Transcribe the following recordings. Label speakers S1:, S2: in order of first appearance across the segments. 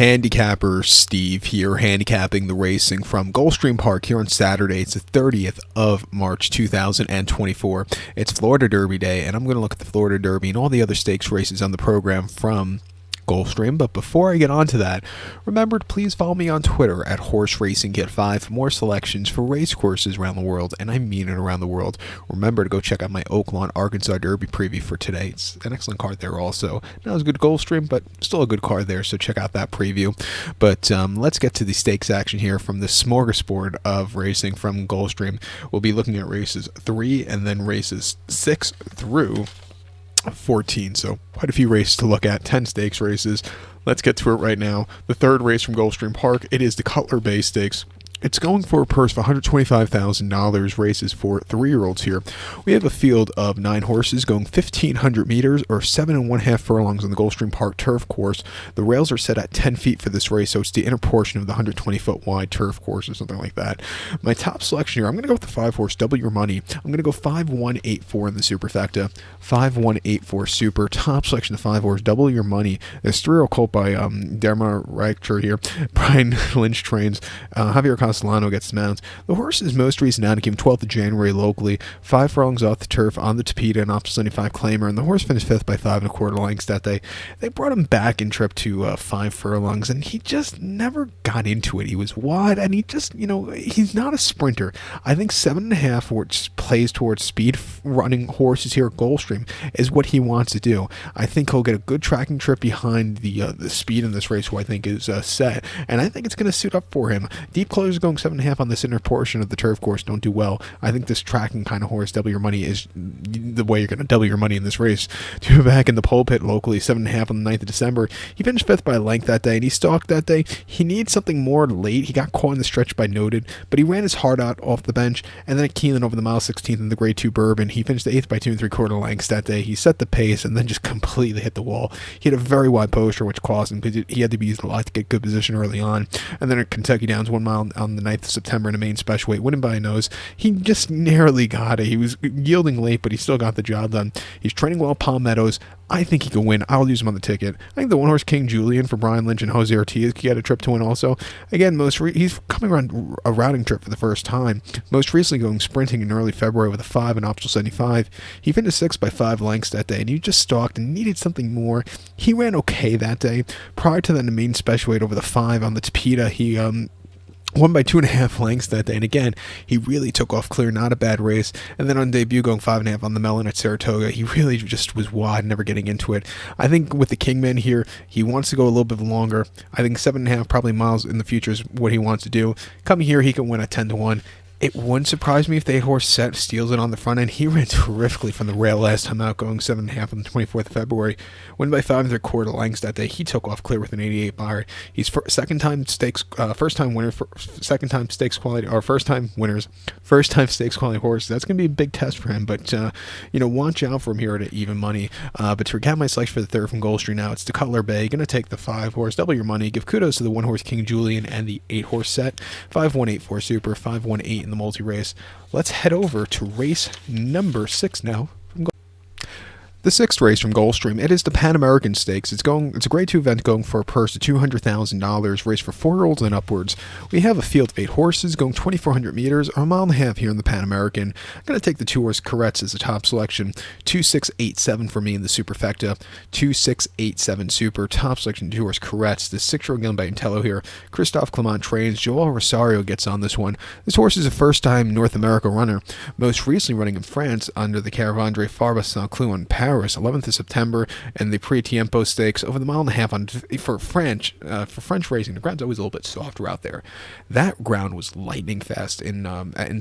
S1: Handicapper Steve here, handicapping the racing from Gulfstream Park here on Saturday. It's the 30th of March 2024. It's Florida Derby Day, and I'm going to look at the Florida Derby and all the other stakes races on the program from Gulfstream. But before I get on to that, remember to please follow me on Twitter at HorseRacingKit5 for more selections for race courses around the world, and I mean it, around the world. Remember to go check out my Oaklawn, Arkansas Derby preview for today. It's an excellent card there also. Not as good Gulfstream, but still a good card there, so check out that preview. But let's get to the stakes action here from the smorgasbord of racing from Gulfstream. We'll be looking at races 3 and then races 6 through 14, so quite a few races to look at, 10 stakes races. Let's get to it right now. The third race from Gulfstream Park, it is the Cutler Bay Stakes. It's going for a purse of $125,000, races for 3-year-olds here. We have a field of 9 horses going 1,500 meters or 7 1/2 furlongs on the Gulfstream Park turf course. The rails are set at 10 feet for this race, so it's the inner portion of the 120-foot wide turf course or something like that. My top selection here, I'm going to go with the 5-horse, Double Your Money. I'm going to go 5-1-8-4 in the superfecta. 5-1-8-4 super. Top selection, the 5-horse, Double Your Money. There's 3-year-old colt by Derma Reicher here. Brian Lynch trains. Javier Castellano gets the mounts. The horse's most recent outing came 12th of January locally. 5 furlongs off the turf on the Tapeta and Optional 75 claimer, and the horse finished 5th by 5 1/4 lengths that day. They brought him back in trip to 5 furlongs, and he just never got into it. He was wide, and he just, he's not a sprinter. I think 7 1/2, which plays towards speed running horses here at Gulfstream, is what he wants to do. I think he'll get a good tracking trip behind the speed in this race, who I think is set, and I think it's going to suit up for him. Deep closers going 7 1/2 on this inner portion of the turf course don't do well. I think this tracking kind of horse, Double Your Money, is the way you're going to double your money in this race. Two back in the pulpit locally, 7 1/2 on the 9th of December. He finished 5th by a length that day, and he stalked that day. He needs something more late. He got caught in the stretch by Noted, but he ran his heart out off the bench, and then at Keeneland over the mile 16th in the Grade 2 Bourbon, he finished 8th by 2 3/4 lengths that day. He set the pace and then just completely hit the wall. He had a very wide poster, which cost him because he had to be using a lot to get good position early on. And then at Kentucky Downs, 1 mile on the 9th of September in a main special weight, winning by a nose. He just narrowly got it. He was yielding late, but he still got the job done. He's training well at Palm Meadows. I think he can win. I'll use him on the ticket. I think the 1-horse King Julian for Brian Lynch and Jose Ortiz can get a trip to win also. Again, he's coming around a routing trip for the first time. Most recently going sprinting in early February with a 5 in Optional 75. He finished 6th by 5 lengths that day, and he just stalked and needed something more. He ran okay that day. Prior to that, in the main special weight over the 5 on the Tapeta, he won by 2 1/2 lengths that day, and again, he really took off clear, not a bad race. And then on debut, going 5 1/2 on the Melon at Saratoga, he really just was wide, never getting into it. I think with the Kingman here, he wants to go a little bit longer. I think 7 1/2 probably miles in the future is what he wants to do. Coming here, he can win at 10 to 1. It wouldn't surprise me if the 8-horse set steals it on the front end. He ran terrifically from the rail last time out, going 7 1/2 on the 24th of February. Won by 5 3/4 lengths that day. He took off clear with an 88 Buyer. He's first time stakes quality horse. That's going to be a big test for him, but watch out for him here at even money. But to recap my selection for the third from Gulfstream now, it's the Cutler Bay. Going to take the 5-horse, Double Your Money. Give kudos to the 1-horse King Julian and the 8-horse set. 5-1-8-4 super, 5-1-8 in the multi-race. Let's head over to race number 6 now. The 6th race from Gulfstream, it is the Pan American Stakes. It's a Grade 2 event going for a purse of $200,000, race for 4-year-olds and upwards. We have a field of 8 horses going 2,400 meters or 1.5 miles here in the Pan American. I'm going to take the 2-horse Coretz as the top selection. 2-6-8-7 for me in the superfecta. 2-6-8-7 super. Top selection, 2-horse Coretz. The 6-year-old gun by Intello here. Christophe Clement trains. Joel Rosario gets on this one. This horse is a first-time North America runner, most recently running in France under the care of Andre Farba Saint-Cloud in Paris. 11th of September, and the Pre-Tiempo Stakes over the 1.5 miles for French racing. The ground's always a little bit softer out there. That ground was lightning fast in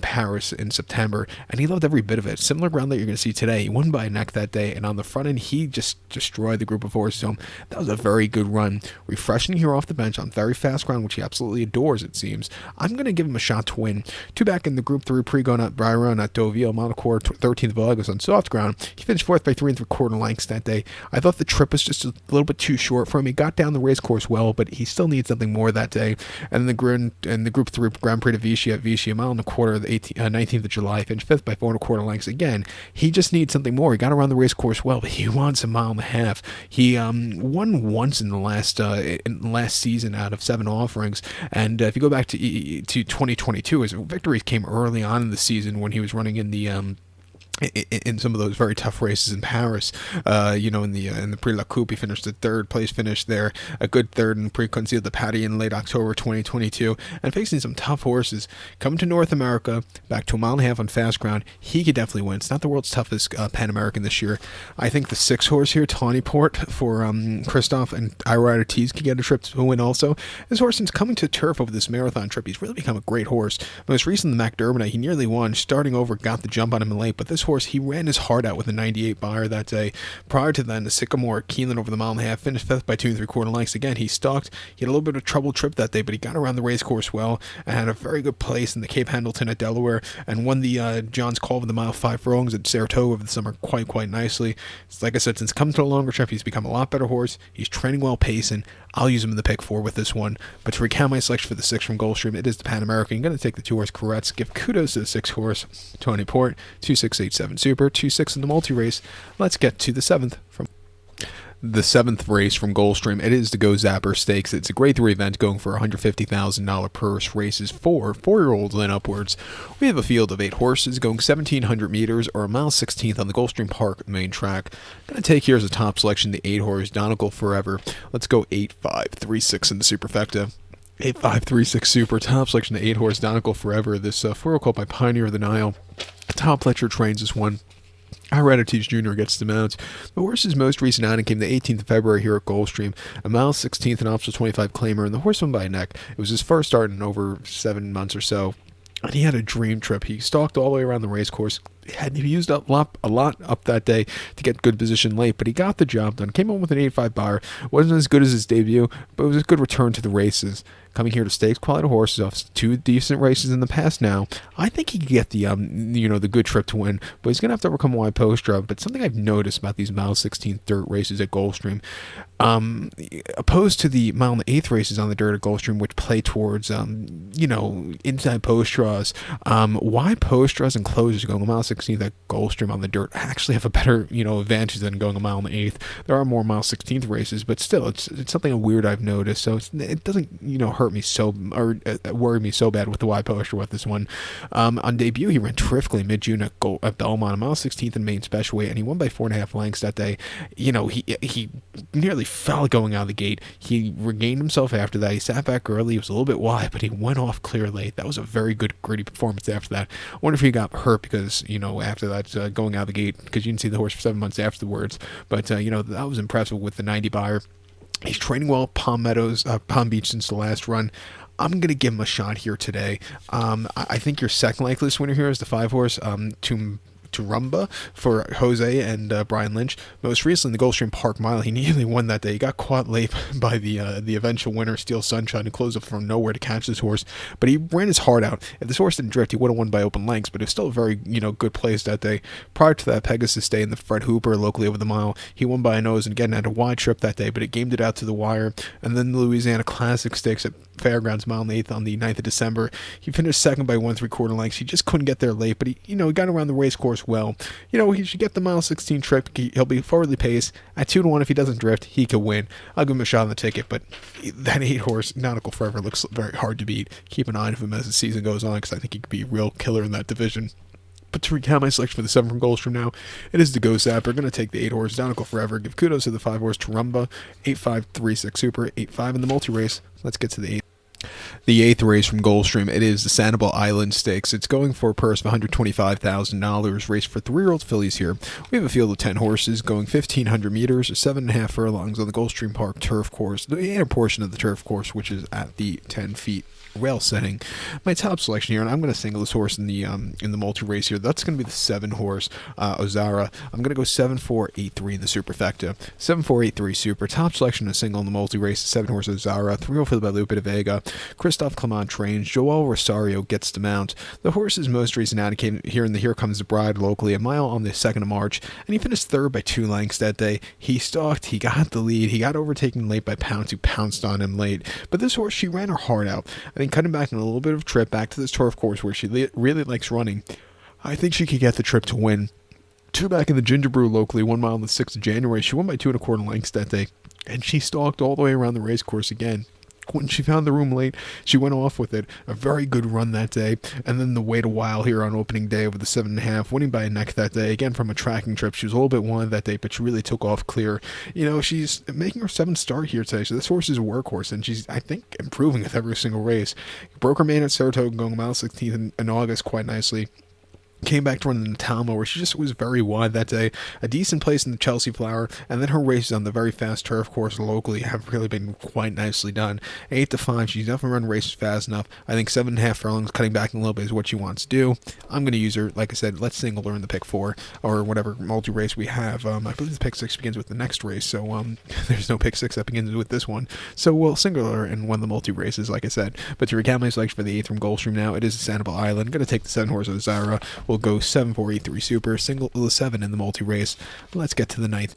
S1: Paris in September, and he loved every bit of it. Similar ground that you're going to see today. He won by a neck that day, and on the front end, he just destroyed the group of horses. So that was a very good run. Refreshing here off the bench on very fast ground, which he absolutely adores, it seems. I'm going to give him a shot to win. 2 back in the Group 3 Pre-Gon at Byron at Deauville, Monaco, 13th of August on soft ground. He finished 4th by 3 2 3/4 lengths that day. I thought the trip was just a little bit too short for him. He got down the race course well, but he still needs something more that day. And the Group 3 Grand Prix de Vichy at Vichy, a mile and a quarter, the 19th of July, finished 5th by 4 1/4 lengths. Again, he just needs something more. He got around the race course well, but he wants a mile and a half. He won once in the last season out of 7 offerings, and if you go back to 2022, his victories came early on in the season when he was running in the in some of those very tough races in Paris. In the Prix La Coupe, he finished the 3rd place finish there, a good 3rd in Prix Conseil de Paris in late October 2022, and facing some tough horses. Coming to North America, back to a mile and a half on fast ground, he could definitely win. It's not the world's toughest Pan American this year. I think the 6 horse here, Tawny Port, for Christophe and Ira Ortiz, could get a trip to win also. This horse, since coming to turf over this marathon trip, he's really become a great horse. Most recently, the McDermott, he nearly won. Starting over, got the jump on him late, but this horse, he ran his heart out with a 98 buyer that day. Prior to then, the Sycamore Keeneland over the mile and a half, finished 5th by 2 3/4 lengths. Again, he stalked. He had a little bit of a trouble trip that day, but he got around the race course well and had a very good place in the Cape Pendleton at Delaware, and won the John's Call with the mile 5 furlongs at Saratoga over the summer quite nicely. It's like I said, since coming to a longer trip, he's become a lot better horse. He's training well, pacing. I'll use him in the pick 4 with this one. But to recount my selection for the 6 from Gulfstream, it is the Pan American. I'm going to take the 2 horse Correttes. Give kudos to the 6 horse Tawny Port, 2687 Super, 26 in the multi-race. Let's get to the 7th from the 7th race from Gulfstream. It is the Ghostzapper Stakes. It's a grade 3 event going for $150,000 purse. Races for 4-year-olds and upwards. We have a field of 8 horses going 1,700 meters or a mile 16th on the Gulfstream Park main track. I'm going to take here as a top selection the 8 horse Donegal Forever. Let's go 8-5-3-6 in the superfecta. 8-5-3-6 super, top selection the 8 horse Donegal Forever. This 4-year-old called by Pioneer of the Nile. Tom Pletcher trains this one. Ira Ortiz Jr. gets the mount. The horse's most recent outing came the 18th of February here at Gulfstream. A mile 16th and optional 25 claimer, and the horse won by a neck. It was his first start in over 7 months or so, and he had a dream trip. He stalked all the way around the race course. He used up a lot up that day to get good position late, but he got the job done. Came home with an 8-5 buyer. Wasn't as good as his debut, but it was a good return to the races. Coming here to stakes quality horses off 2 decent races in the past now, I think he could get the the good trip to win, but he's gonna have to overcome a wide post drop. But something I've noticed about these mile 16th dirt races at Gulfstream, opposed to the mile and the 8th races on the dirt at Gulfstream, which play towards inside post draws, wide post draws and closures going a mile 16th at Gulfstream on the dirt actually have a better advantage than going a mile and the 8th. There are more mile 16th races, but still, it's something weird I've noticed. So it doesn't hurt me so or worry me so bad with the wide poster with this one. On debut, he ran terrifically mid-June at Belmont, a mile 16th in main special weight, and he won by 4.5 lengths that day. He nearly fell going out of the gate. He regained himself after that. He sat back early. He was a little bit wide, but he went off clear late. That was a very good gritty performance after that. I wonder if he got hurt because after that going out of the gate, because you didn't see the horse for 7 months afterwards. But that was impressive with the 90 buyer. He's training well at Palm Beach since the last run. I'm going to give him a shot here today. I think your second likeliest winner here is the 5 horse, Turumba for Jose and Brian Lynch. Most recently, the Gulfstream Park Mile, he nearly won that day. He got caught late by the eventual winner, Steel Sunshine, and closed up from nowhere to catch this horse. But he ran his heart out. If this horse didn't drift, he would have won by open lengths, but it was still a very good place that day. Prior to that Pegasus day in the Fred Hooper locally over the mile, he won by a nose and again had a wide trip that day, but it gamed it out to the wire. And then the Louisiana Classic Stakes at Fairgrounds mile and 8th on the 9th of December. He finished second by 1 3/4 lengths. He just couldn't get there late, but he got around the race course well. He should get the mile 16 trip. He'll be forwardly paced. At 2-1, if he doesn't drift, he could win. I'll give him a shot on the ticket, but that 8 horse, Nautical Forever, looks very hard to beat. Keep an eye on him as the season goes on, because I think he could be a real killer in that division. But to recount my selection for the 7 from Gulfstream now, it is the Ghostzapper. We're going to take the 8 horse, Donegal Forever. Give kudos to the 5 horse, Turumba, 8-5-3-6 Super, 8-5 in the multi-race. Let's get to the 8. The 8th race from Gulfstream, it is the Sanibel Island Stakes. It's going for a purse of $125,000. Race for 3-year-old fillies here. We have a field of 10 horses going 1,500 meters or 7.5 furlongs on the Gulfstream Park turf course, the inner portion of the turf course, which is at the 10 feet rail setting. My top selection here, and I'm going to single this horse in the multi-race here. That's going to be the 7 horse Ozara. I'm going to go 7-4-8-3 in the superfecta. 7-4-8-3 super. Top selection, a single in the multi-race. 7 horse Ozara. 3-0 for the Lupe de Vega. Christophe Clement trains. Joel Rosario gets the mount. The horse's most recent out came here in the Here Comes the Bride locally, a mile on the 2nd of March, and he finished third by 2 lengths that day. He stalked, he got the lead, he got overtaken late by Pounce, who pounced on him late. But this horse, she ran her heart out. I think cutting back in a little bit of a trip back to this turf course where she really likes running, I think she could get the trip to win. 2 back in the Ginger Brew locally, 1 mile on the 6th of January. She won by 2 1/4 lengths that day, and she stalked all the way around the race course again. When she found the room late, she went off with it. A very good run that day, and then the wait a while here on opening day over the 7.5, winning by a neck that day, again from a tracking trip. She was a little bit wide that day, but she really took off clear. She's making her 7th start here today, so this horse is a workhorse, and she's, I think, improving with every single race. Broke her main at Saratoga, going mile 16th in August quite nicely. Came back to run in the Talma, where she just was very wide that day. A decent place in the Chelsea Flower, and then her races on the very fast turf course locally have really been quite nicely done. 8 to 5, she's definitely run races fast enough. I think 7.5 furlongs, cutting back a little bit, is what she wants to do. I'm going to use her, like I said, let's single her in the pick 4, or whatever multi-race we have. I believe the pick 6 begins with the next race, so there's no pick 6 that begins with this one. So we'll single her in one of the multi-races, like I said. But to recap my selection for the 8th from Gulfstream now, it is the Sanibel Island. Going to take the 7 horse of Zara. We'll go 7-4-8-3 super, single the 7 in the multi-race. Let's get to the 9th.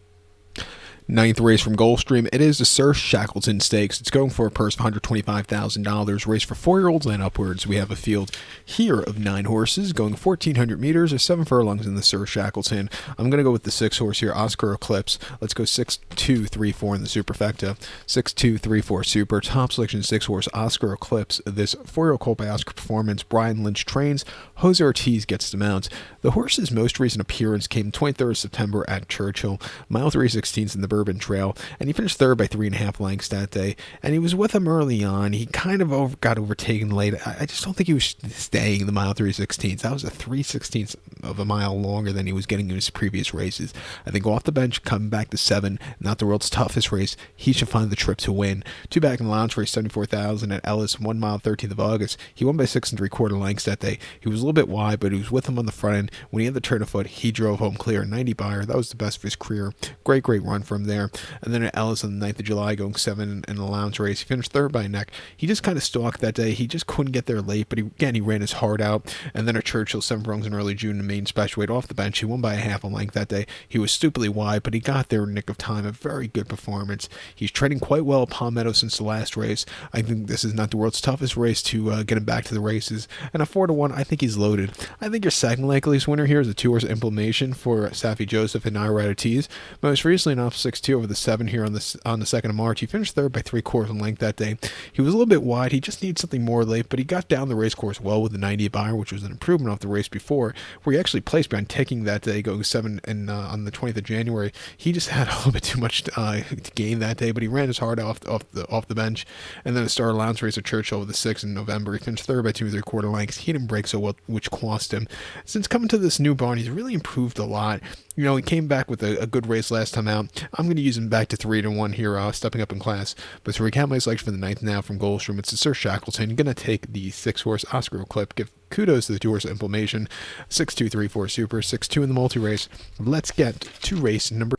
S1: 9th race from Gulfstream. It is the Sir Shackleton Stakes. It's going for a purse of $125,000. Race for 4-year-olds and upwards. We have a field here of 9 horses going 1,400 meters or 7 furlongs in the Sir Shackleton. I'm going to go with the 6 horse here, Oscar Eclipse. Let's go 6-2-3-4 in the superfecta. 6-2-3-4 super. Top selection 6 horse, Oscar Eclipse. This 4-year-old colt by Oscar Performance. Brian Lynch trains. Jose Ortiz gets the mount. The horse's most recent appearance came 23rd of September at Churchill. Mile 3/16 in the Bourbon Trail, and he finished third by 3.5 lengths that day, and he was with him early on. He kind of got overtaken late. I just don't think he was staying the mile 3/16. That was a 3/16 of a mile longer than he was getting in his previous races. I think off the bench, coming back to 7, not the world's toughest race, he should find the trip to win. 2 back in the lounge race, 74,000 at Ellis, 1 mile 13th of August. He won by 6 3/4 lengths that day. He was a little bit wide, but he was with him on the front end. When he had the turn of foot, he drove home clear. 90 buyer. That was the best of his career. Great run from there. And then at Ellis on the 9th of July, going 7 in the lounge race. He finished third by a neck. He just kind of stalked that day. He just couldn't get there late, but he ran his heart out. And then at Churchill, 7 furlongs in early June, the main special weight off the bench. He won by a half a length that day. He was stupidly wide, but he got there in the nick of time. A very good performance. He's training quite well at Palmetto since the last race. I think this is not the world's toughest race to get him back to the races. And a 4 to 1, I think he's loaded. I think your second likeliest winner here is a 2 horse Implementation for Safi Joseph and Ira Ortiz. Most recently, an off 6-2 over the 7 here on the 2nd of March. He finished third by 3/4 length that day. He was a little bit wide. He just needed something more late, but he got down the race course well with the 90 buyer, which was an improvement off the race before, where he actually placed behind Ticking that day, going 7 on the 20th of January. He just had a little bit too much to gain that day, but he ran his heart off the bench. And then a star lounge race at Churchill with the 6th in November. He finished third by 2 3/4 lengths. He didn't break so well, which cost him. Since coming to this new barn, he's really improved a lot. He came back with a good race last time out. I'm going to use him back to 3 to 1 here, stepping up in class. But to recap my selection for the 9th now from Gulfstream, it's the Sir Shackleton. You're going to take the 6 horse Oscar Clip. Give kudos to the 2 horse Implementation. 6-2-3-4 super, 6-2 in the multi-race. Let's get to race number.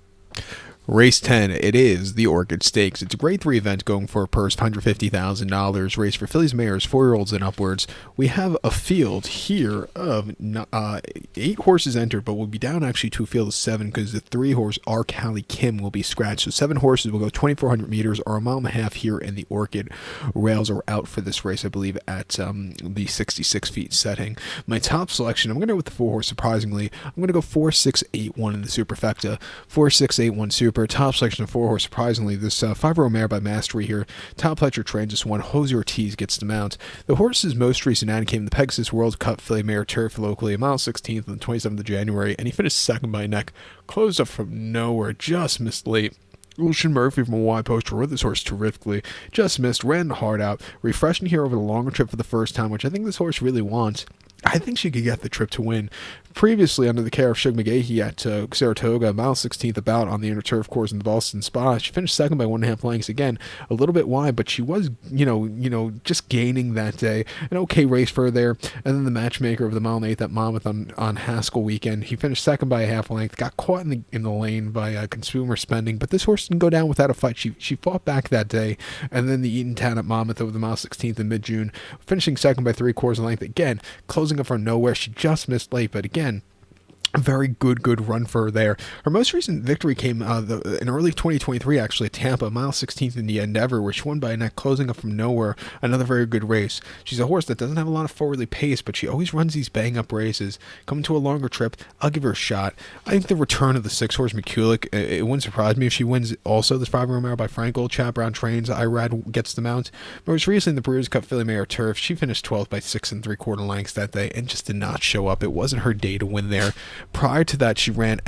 S1: Race 10, it is the Orchid Stakes. It's a grade 3 event going for a purse of $150,000. Race for fillies, mares, 4-year-olds and upwards. We have a field here of 8 horses entered, but we'll be down actually to a field of 7 because the 3 horse R. Callie Kim will be scratched. So 7 horses will go 2,400 meters or a mile and a half here in the Orchid. Rails are out for this race, I believe, at the 66 feet setting. My top selection, I'm going to go with the 4 horse, surprisingly. I'm going to go 4-6-8-1 in the superfecta. 4-6-8-1 super. Top selection of 4 horse, surprisingly. This 5-year-old mare by Mastery here. Top Pletcher trains this one. Jose Ortiz gets the mount. The horse's most recent ad came in the Pegasus World Cup filly mare turf locally, a mile 16th on the 27th of January, and he finished second by a neck. Closed up from nowhere, just missed late. Lucian Murphy from a wide poster rode this horse terrifically. Just missed, ran the heart out. Refreshing here over the longer trip for the first time, which I think this horse really wants. I think she could get the trip to win. previously under the care of Shug McGahee at Saratoga, a mile 16th about on the inner turf course in the Boston Spa. She finished second by 1.5 lengths. Again, a little bit wide, but she was, just gaining that day. An okay race for her there. And then the matchmaker of the mile and eighth at Monmouth on Haskell weekend. He finished second by a half length. Got caught in the lane by consumer spending, but this horse didn't go down without a fight. She fought back that day. And then the Eatontown at Monmouth over the mile 16th in mid-June, finishing second by 3/4 length. Again, closing up from nowhere. She just missed late, but again, a very good run for her there. Her most recent victory came in early 2023, actually, at Tampa, mile 16th in the Endeavor, where she won by a neck, closing up from nowhere. Another very good race. She's a horse that doesn't have a lot of forwardly pace, but she always runs these bang-up races. Coming to a longer trip, I'll give her a shot. I think the return of the 6-horse McCulloch, it wouldn't surprise me if she wins also this 5-year mare by Frank Goldchap. Brown trains, Irad gets the mount. Most recently in the Breeders' Cup Filly Mare Turf, she finished 12th by 6 3/4 lengths that day and just did not show up. It wasn't her day to win there. Prior to that, she ran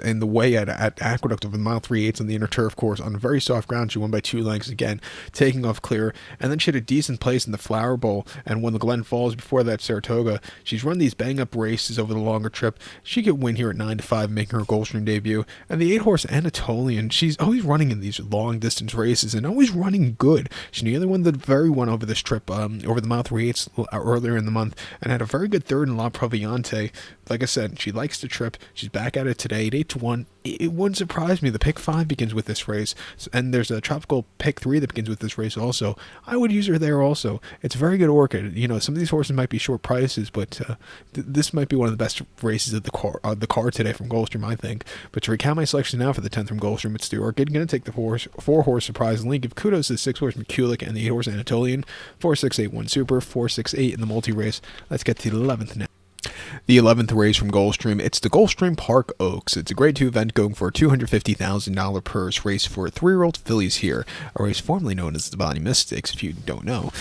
S1: in the way at Aqueduct of the mile 3/8 on the inner turf course on very soft ground. She won by 2 lengths again, taking off clear, and then she had a decent place in the Flower Bowl and won the Glen Falls before that Saratoga. She's run these bang-up races over the longer trip. She could win here at 9-5, making her Gulfstream debut. And the 8-horse Anatolian, she's always running in these long-distance races and always running good. She nearly won the very one over this trip, over the mile 3/8 earlier in the month, and had a very good third in La Proviante. Like I said, she likes to trip. She's back at it today at 8-1. It wouldn't surprise me. The pick 5 begins with this race, and there's a tropical pick 3 that begins with this race also. I would use her there also. It's a very good Orchid. Some of these horses might be short prices, but this might be one of the best races of the card today from Gulfstream, I think. But to recount my selection now for the 10th from Gulfstream, it's the Orchid. Going to take the 4-horse surprisingly. Give kudos to the 6-horse McCulloch and the 8-horse Anatolian. 4, 6, 8, 1 Super, 4, 6, 8 in the multi-race. Let's get to the 11th now. The 11th race from Gulfstream, it's the Gulfstream Park Oaks. It's a Grade 2 event going for a $250,000 purse race for 3-year-old fillies here, a race formerly known as the Bonnie Mist Stakes, if you don't know.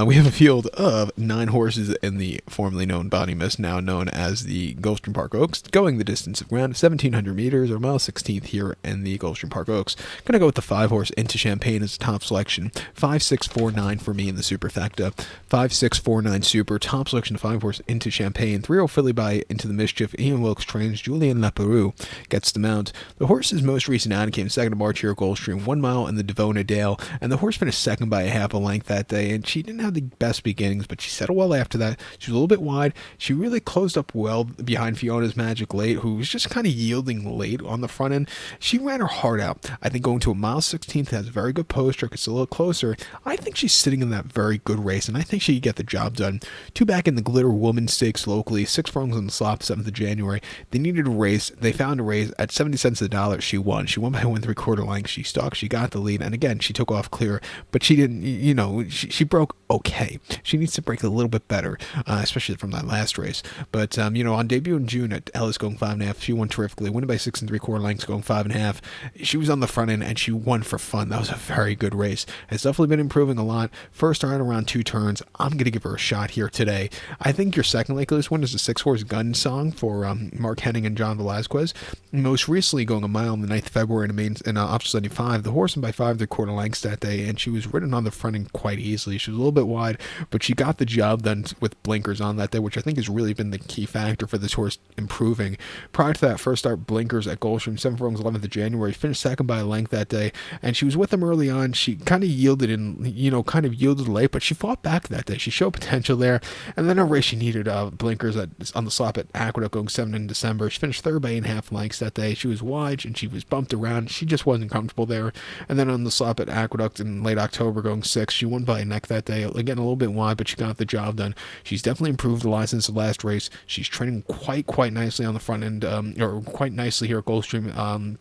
S1: We have a field of 9 horses in the formerly known Bonnie Mist, now known as the Gulfstream Park Oaks, going the distance of around 1,700 meters, or mile 16th here in the Gulfstream Park Oaks. Going to go with the 5-horse Into Champagne as the top selection. 5, 6, 4, 9 for me in the superfecta. 5, 6, 4, 9 super, top selection 5-horse Into Champagne. 3-year-old filly by Into the Mischief. Ian Wilkes trains. Julian Leperoux gets the mount. The horse's most recent outing came 2nd of March here at Gulfstream, 1 mile in the Devona Dale, and the horse finished second by a half a length that day, and she didn't have the best beginnings, but she settled well after that. She was a little bit wide. She really closed up well behind Fiona's Magic late, who was just kind of yielding late on the front end. She ran her heart out. I think going to a mile 16th has a very good post stroke. It's a little closer. I think she's sitting in that very good race, and I think she could get the job done. 2 back in the Glitter Woman Stakes locally, 6 furlongs on the slop, 7th of January. They needed a race. They found a race at 70 cents a dollar. She won. She won by 1 3/4 length. She stalked. She got the lead. And again, she took off clear, but she didn't, she broke okay. She needs to break a little bit better, especially from that last race. But, on debut in June at Ellis going 5.5, she won terrifically. Winning by 6 3/4 lengths going 5.5. She was on the front end and she won for fun. That was a very good race. Has definitely been improving a lot. First start around 2 turns. I'm going to give her a shot here today. I think your second likeliest one is the 6-horse Gun Song for Mark Henning and John Velazquez. Most recently going a mile on the 9th of February in Option 75. The horse won by 5 3/4 lengths that day, and she was ridden on the front end quite easily. She was a little bit wide, but she got the job done with blinkers on that day, which I think has really been the key factor for this horse improving. Prior to that first start, blinkers at Gulfstream, 7 furlongs, 11th of January, finished second by a length that day, and she was with them early on. She kind of yielded yielded late, but she fought back that day. She showed potential there, and then a race she needed blinkers on the slop at Aqueduct going 7 in December. She finished third by 8.5 lengths that day. She was wide and she was bumped around. She just wasn't comfortable there. And then on the slop at Aqueduct in late October going 6, she won by a neck that day. Again, a little bit wide, but she got the job done. She's definitely improved the line since the last race. She's training quite nicely on the front end, or quite nicely here at Gulfstream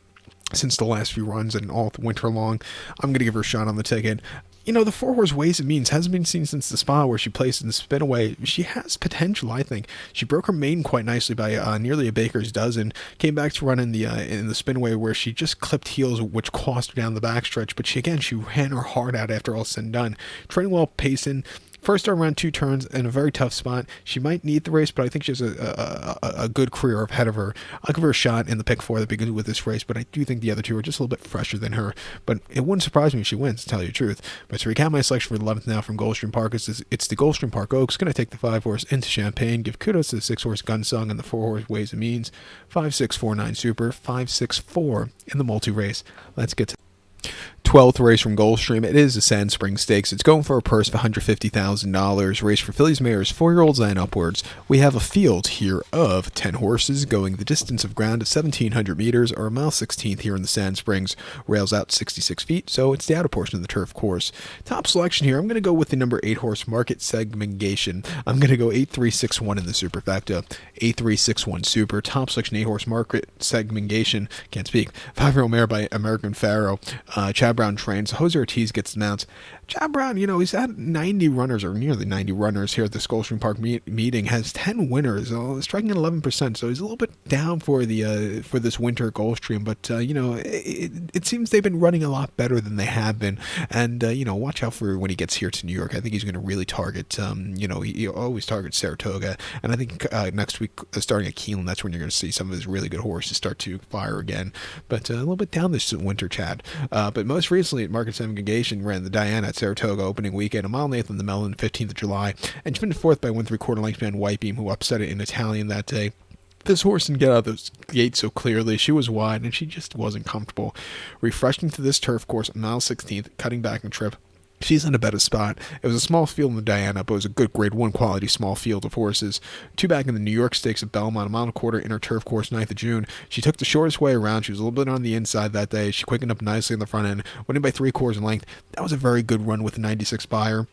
S1: since the last few runs and all winter long. I'm going to give her a shot on the ticket. The 4-horse Ways and Means hasn't been seen since the Spa where she placed in the Spinaway. She has potential, I think. She broke her maiden quite nicely by nearly a baker's dozen. Came back to run in the Spinaway where she just clipped heels, which cost her down the backstretch. But she ran her heart out after all said and done. Training well, pacing. First time around 2 turns in a very tough spot. She might need the race, but I think she has a good career ahead of her. I'll give her a shot in the pick 4 that begins with this race, but I do think the other two are just a little bit fresher than her. But it wouldn't surprise me if she wins, to tell you the truth. But to recap my selection for the 11th now from Gulfstream Park, it's the Gulfstream Park Oaks. Going to take the 5-horse into Champagne. Give kudos to the 6-horse Gunsung and the 4-horse Ways and Means. 5-6-4-9 Super. 5-6-4 in the multi-race. Let's get to 12th race from Gulfstream. It is the Sand Spring Stakes. It's going for a purse of $150,000. Race for fillies, mares, 4-year-olds and upwards. We have a field here of 10 horses going the distance of ground at 1,700 meters, or a mile 16th here in the Sand Springs. Rails out 66 feet, so it's the outer portion of the turf course. Top selection here, I'm going to go with the number 8 horse, Market Segmentation. I'm going to go 8-3-6-1 in the superfecta. 8-3-6-1 super. Top selection, 8 horse, Market Segmentation. Can't speak. 5-year-old mare by American Pharaoh. Chad Brown trains. Jose Ortiz gets announced. Chad Brown, he's had 90 runners, or nearly 90 runners here at the Gulfstream Park meeting, has 10 winners, striking at 11%, so he's a little bit down for this winter at Gulfstream, but, it seems they've been running a lot better than they have been, and, watch out for when he gets here to New York. I think he's going to really target, he always targets Saratoga, and I think next week, starting at Keeneland, that's when you're going to see some of his really good horses start to fire again, but a little bit down this winter, Chad. But most recently at Market Segmentation ran the Diana at Saratoga opening weekend, a mile and 8th on the Mellon, 15th of July, and she finished 4th by 1 3/4 length behind White Beam, who upset it in Italian that day. This horse didn't get out of those gates so clearly. She was wide, and she just wasn't comfortable. Refreshing to this turf course, a mile 16th, cutting back and trip. She's in a better spot. It was a small field in the Diana, but it was a good grade 1 quality small field of horses. 2 back in the New York Stakes at Belmont, a mile and a quarter inner turf course, 9th of June. She took the shortest way around. She was a little bit on the inside that day. She quickened up nicely on the front end, winning by 3/4 in length. That was a very good run with the 96 buyer.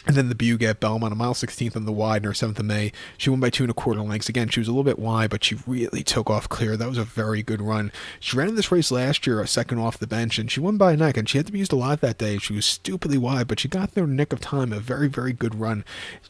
S1: And then the Butte at Belmont, a mile 16th on the wide in her 7th of May. She won by 2 1/4 lengths. Again, she was a little bit wide, but she really took off clear. That was a very good run. She ran in this race last year, a second off the bench, and she won by a neck, and she had to be used a lot that day. She was stupidly wide, but she got there in the nick of time. A very, very good run.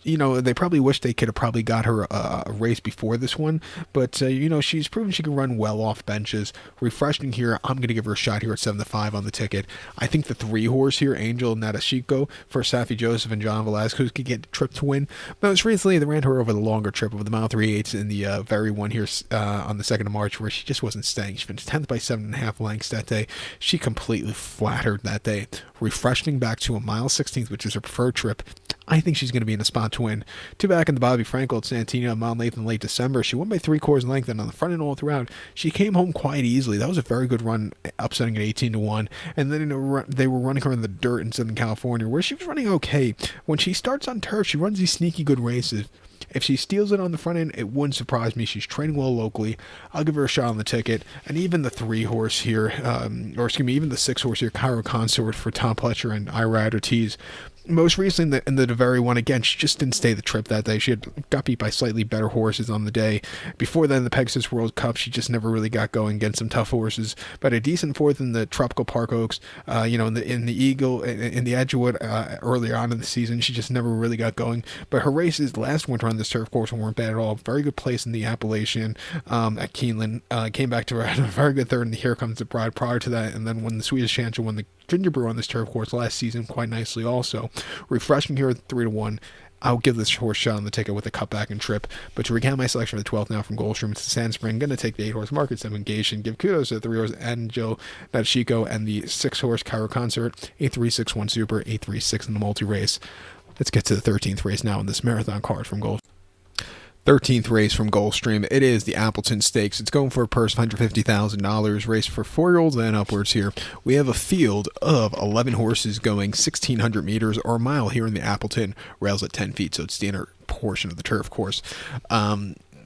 S1: They probably wish they could have probably got her a race before this one, but, she's proven she can run well off benches. Refreshing here, I'm going to give her a shot here at 7-5 on the ticket. I think the 3 horse here, Angel Natashiko, for Safi Joseph and John Velasquez, could get the trip to win. Most recently, they ran her over the longer trip over the mile 3/8 in the very one here on the 2nd of March, where she just wasn't staying. She finished 10th by 7.5 lengths that day. She completely flattered that day. Refreshing back to a mile 16th, which is her preferred trip. I think she's going to be in a spot to win. 2 back in the Bobby Frankel at Santino, a mile and 8th in late December. She won by 3/4 length, and on the front end all throughout, she came home quite easily. That was a very good run, upsetting at 18-1. And then they were running her in the dirt in Southern California, where she was running okay. When she starts on turf, she runs these sneaky good races. If she steals it on the front end, it wouldn't surprise me. She's training well locally. I'll give her a shot on the ticket. And even the 3 horse here, even the 6 horse here, Cairo Consort for Tom Pletcher and Ira Ortiz. Most recently in the very one, again, she just didn't stay the trip that day. She had got beat by slightly better horses on the day. Before then, the Pegasus World Cup, she just never really got going against some tough horses. But a decent 4th in the Tropical Park Oaks, in the Eagle, in the Edgewood earlier on in the season, she just never really got going. But her races last winter on this turf course weren't bad at all. Very good place in the Appalachian at Keeneland. Came back to her at a very good 3rd in the Here Comes the Bride prior to that, and then when the Swedish Chancer won the Ginger Brew on this turf course last season quite nicely also. Refreshing here at 3-1. I'll give this horse a shot on the ticket with a cutback and trip. But to recount my selection for the 12th now from Gulfstream, it's the Sand Spring. I'm going to take the 8 horse Market Segmentation. Give kudos to the 3 horse Angel Natashiko and the 6 horse Cairo Consort. 8-3-6-1 Super, 8-3-6 in the multi race. Let's get to the 13th race now in this marathon card from Gulfstream. 13th race from Gulfstream. It is the Appleton Stakes. It's going for a purse of $150,000. Race for 4-year-olds and upwards here. We have a field of 11 horses going 1,600 meters or a mile here in the Appleton. Rails at 10 feet, so it's the inner portion of the turf course.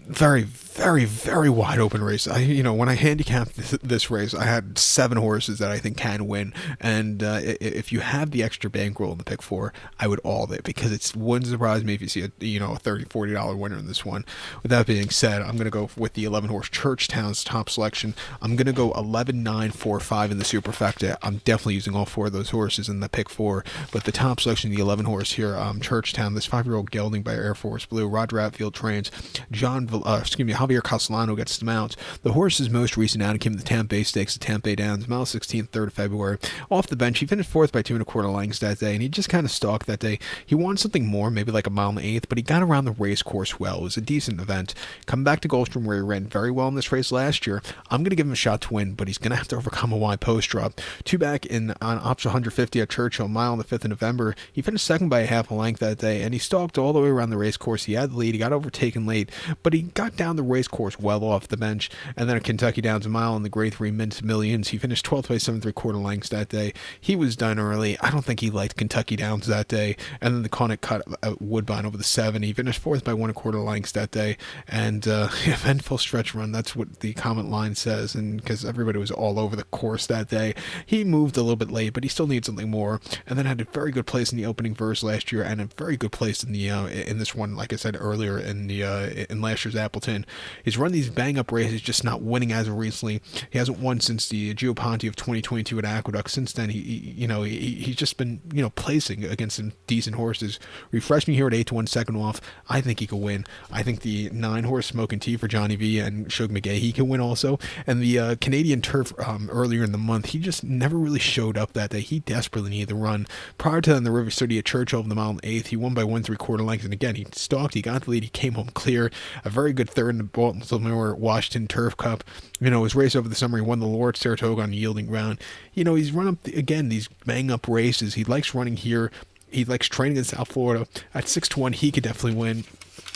S1: Very, very, very wide open race. When I handicapped this race, I had 7 horses that I think can win. And if you have the extra bankroll in the pick 4, I would all it, because it wouldn't surprise me if you see a $30, $40 winner in this one. With that being said, I'm going to go with the 11 horse Churchtown's top selection. I'm going to go 11, 9, 4, 5 in the superfecta. I'm definitely using all 4 of those horses in the pick 4. But the top selection, the 11 horse here, Churchtown, this 5-year-old gelding by Air Force Blue. Roger Atfield trains. John Javier Castellano gets the mount. The horse's most recent outing came in the Tampa Bay Stakes at Tampa Bay Downs, mile 16th, 3rd of February. Off the bench, he finished 4th by 2 1/4 lengths that day, and he just kind of stalked that day. He wanted something more, maybe like a mile and 1/8, but he got around the race course well. It was a decent event. Coming back to Gulfstream, where he ran very well in this race last year, I'm going to give him a shot to win, but he's going to have to overcome a wide post drop. Two back on option 150 at Churchill, mile on the 5th of November. He finished second by a half a length that day, and he stalked all the way around the race course. He had the lead. He got overtaken late, but he got down the race course well off the bench. And then at Kentucky Downs, a mile on the Grade 3 Mint Millions. He finished 12th by 7 3/4 lengths that day. He was done early. I don't think he liked Kentucky Downs that day. And then the Connacht cut Woodbine over the 7. He finished 4th by 1 1/4 lengths that day. And eventful stretch run. That's what the comment line says. And because everybody was all over the course that day, he moved a little bit late, but he still needs something more. And then had a very good place in the opening verse last year, and a very good place in the in this one, like I said earlier, in the in last year's Appleton. He's run these bang up races, just not winning as of recently. He hasn't won since the Gioponte of 2022 at Aqueduct. Since then, he's just been placing against some decent horses. Refresh me here at 8-1 second off. I think he could win. I think the 9-horse Smoking Tea for Johnny V and Shug McGay, he can win also. And the Canadian Turf earlier in the month, he just never really showed up that day. He desperately needed the run. Prior to that, in the River City at Churchill of the mile and 8th, he won by 1 3/4 lengths. And again, he stalked, he got the lead, he came home clear. A very good third in the Baltimore Washington Turf Cup. His race over the summer, he won the Lord Saratoga on yielding ground. He's run up, again, these bang up races. He likes running here. He likes training in South Florida. At 6-1, he could definitely win.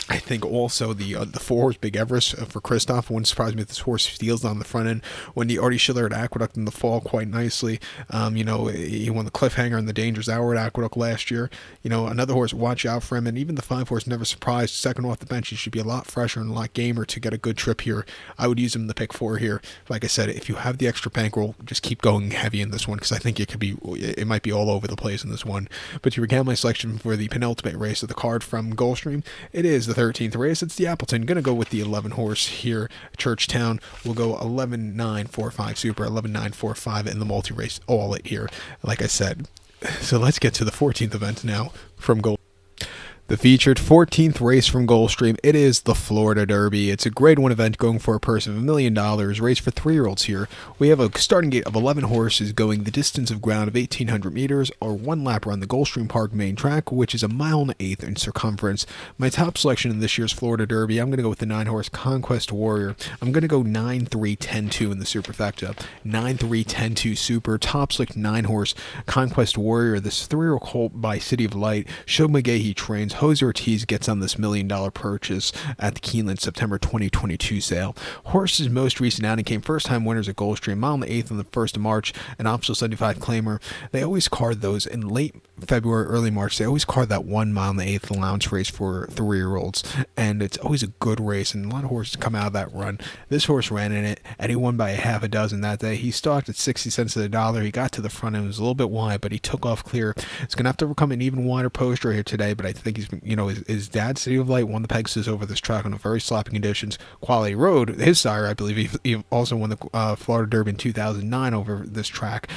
S1: I think also the 4-horse Big Everest for Christoph. It wouldn't surprise me if this horse steals on the front end. When the Artie Schiller at Aqueduct in the fall quite nicely. He won the Cliffhanger and the Dangerous Hour at Aqueduct last year. Another horse, watch out for him. And even the 5-horse Never Surprised, second off the bench. He should be a lot fresher and a lot gamer to get a good trip here. I would use him in the pick 4 here. Like I said, if you have the extra bankroll, just keep going heavy in this one, because I think it might be all over the place in this one. But to recount my selection for the penultimate race of the card from Gulfstream, it is the 13th race. It's the Appleton. Going to go with the 11-horse here, Churchtown. We'll go 11-9-4-5 Super, 11-9-4-5 in the multi-race all it here, like I said. So let's get to the 14th event now from Gold. The featured 14th race from Gulfstream, it is the Florida Derby. It's a grade 1 event going for a purse of $1 million, race for 3-year-olds here. We have a starting gate of 11 horses going the distance of ground of 1,800 meters, or 1 lap around the Gulfstream Park main track, which is 1.1 miles in circumference. My top selection in this year's Florida Derby, I'm going to go with the 9-horse Conquest Warrior. I'm going to go 9-3-10-2 in the superfecta. 9-3-10-2 super, top select 9-horse Conquest Warrior. This 3-year-old colt by City of Light. Shug McGay, he trains. Jose Ortiz gets on this $1 million purchase at the Keeneland September 2022 sale. Horse's most recent outing came first-time winners at Gulfstream, mile and the 8th on the 1st of March, an optional 75 claimer. They always card those in late February, early March. They always card that 1 mile and the 8th allowance race for 3-year-olds, and it's always a good race, and a lot of horses come out of that run. This horse ran in it, and he won by a half a dozen that day. He stalked at 60 cents to the dollar. He got to the front end. It was a little bit wide, but he took off clear. It's going to have to overcome an even wider poster here today, but I think he's his dad, City of Light, won the Pegasus over this track on very sloppy conditions. Quality Road, his sire, I believe, he also won the Florida Derby in 2009 over this track.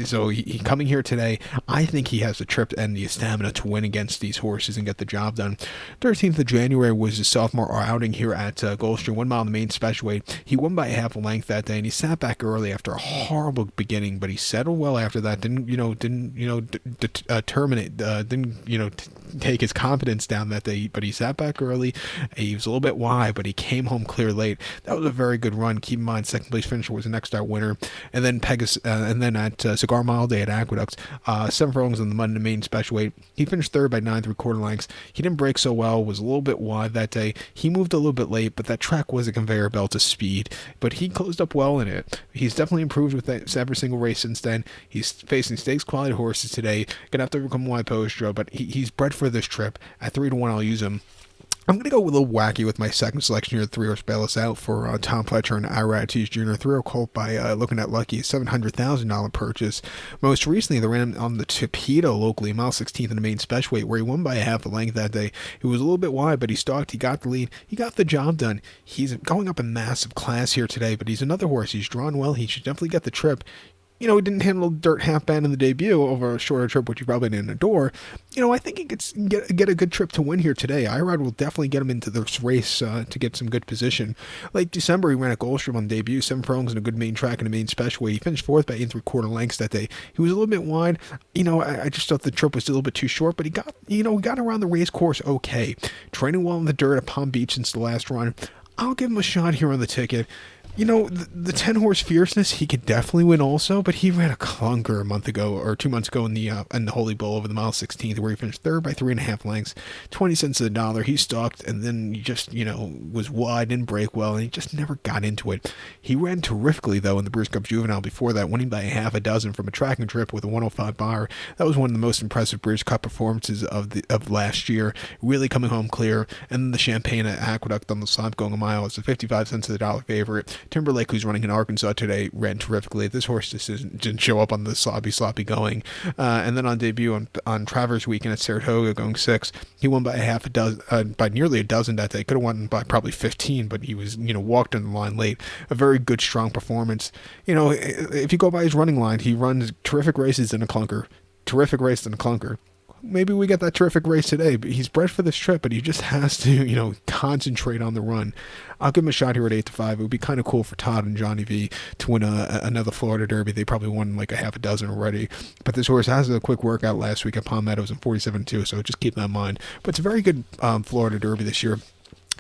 S1: So he coming here today, I think he has the trip and the stamina to win against these horses and get the job done. 13th of January was his sophomore outing here at Gulfstream, 1 mile in the main special weight. He won by a half a length that day, and he sat back early after a horrible beginning, but he settled well after that. Didn't terminate, take his confidence down that day, but he sat back early. He was a little bit wide, but he came home clear late. That was a very good run. Keep in mind, second place finisher was the next start winner. And then at Cigar Mile Day at Aqueduct, 7 furlongs on the Monday main special weight. He finished third by 9 3/4 lengths. He didn't break so well, was a little bit wide that day. He moved a little bit late, but that track was a conveyor belt of speed. But he closed up well in it. He's definitely improved with every single race since then. He's facing stakes quality horses today. Gonna have to overcome wide post, but he's bred for this trip. At 3-1, I'll use him. I'm going to go a little wacky with my second selection here. 3-horse Bayless Out for Tom Fletcher and Ira Ortiz Jr. 3-year colt by Looking at Lucky, $700,000 purchase. Most recently, they ran on the Torpedo locally, mile 16th in the main special weight, where he won by a half a length that day. He was a little bit wide, but he stalked. He got the lead. He got the job done. He's going up a massive class here today, but he's another horse. He's drawn well. He should definitely get the trip. he didn't handle dirt half bad in the debut over a shorter trip, which he probably didn't adore. I think he could get a good trip to win here today. Irod will definitely get him into this race to get some good position. Late December, he ran at Gulfstream on debut, 7 furlongs and a good main track and a main special weight. He finished 4th by 8 3/4 lengths that day. He was a little bit wide. I just thought the trip was a little bit too short, but he got around the race course okay. Training well in the dirt at Palm Beach since the last run. I'll give him a shot here on the ticket. The 10-horse Fierceness, he could definitely win also, but he ran a clunker a month ago, or 2 months ago in the Holy Bull over the mile 16th, where he finished 3rd by 3.5 lengths, 20 cents to the dollar. He stalked, and then he just, was wide, didn't break well, and he just never got into it. He ran terrifically, though, in the Breeders' Cup Juvenile before that, winning by a half a dozen from a tracking trip with a 105 bar. That was one of the most impressive Breeders' Cup performances of last year, really coming home clear. And then the Champagne at Aqueduct on the slop going a mile is a 55 cents to the dollar favorite. Timberlake, who's running in Arkansas today, ran terrifically. This horse just didn't show up on the sloppy going. And then on debut on Travers Weekend at Saratoga, going 6, he won by by nearly a dozen that day. Could have won by probably 15, but he was walked in the line late. A very good, strong performance. If you go by his running line, he runs terrific races in a clunker. Terrific race in a clunker. Maybe we get that terrific race today, but he's bred for this trip, but he just has to, concentrate on the run. I'll give him a shot here at 8-5. It would be kind of cool for Todd and Johnny V to win another Florida Derby. They probably won like a half a dozen already. But this horse has a quick workout last week at Palm Meadows in 47-2, so just keep that in mind. But it's a very good Florida Derby this year.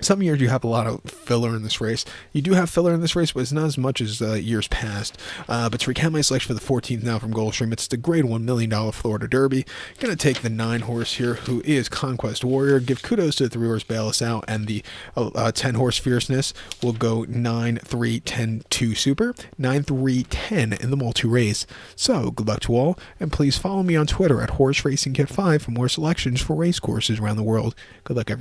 S1: Some years you have a lot of filler in this race. You do have filler in this race, but it's not as much as years past. But to recount my selection for the 14th now from Gulfstream, it's the Grade 1 $1 million Florida Derby. Going to take the 9 horse here, who is Conquest Warrior. Give kudos to the 3 horse Bail Us Out, and the 10 horse Fierceness will go 9, 3, 10, 2 Super, 9, 3, 10 in the multi race. So good luck to all, and please follow me on Twitter at Horse Racing Kit 5 for more selections for race courses around the world. Good luck, everyone.